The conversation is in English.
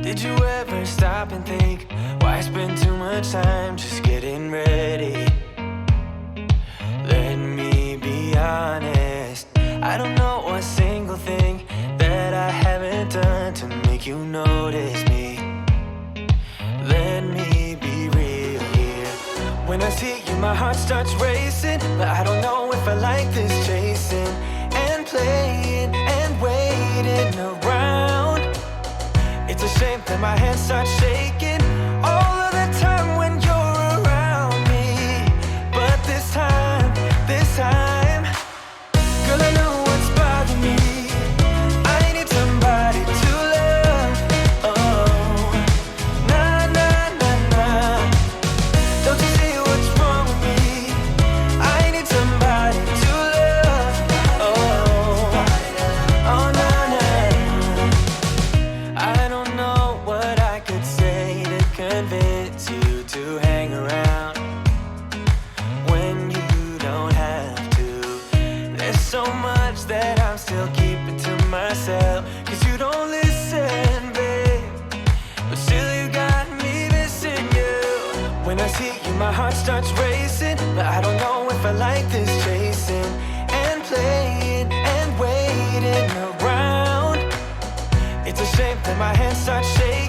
Did you ever stop and think, why spend too much time just getting ready? Let me be honest, I don't know a single thing that I haven't done to make you notice me. Let me be real here. When I see you, my heart starts racing, but I don't know if I like this chasing and playing and waiting around. It's a shame that my hands start shaking all of the time when you're around me. But this time, girl, I know what's bothering me. I need somebody to love. Oh, nah, nah, nah, nah. Don't you see what's wrong with me? I need somebody to love. Oh, oh, nah, nah. I don't know what I could say to convince you to hang around when you don't have to. There's so much that I'm still keeping to myself, 'cause you don't listen, babe. But still you got me missing you. When I see you, my heart starts racing, but I don't know if I like this chasing and playing and waiting around. It's a shame that my hands start shaking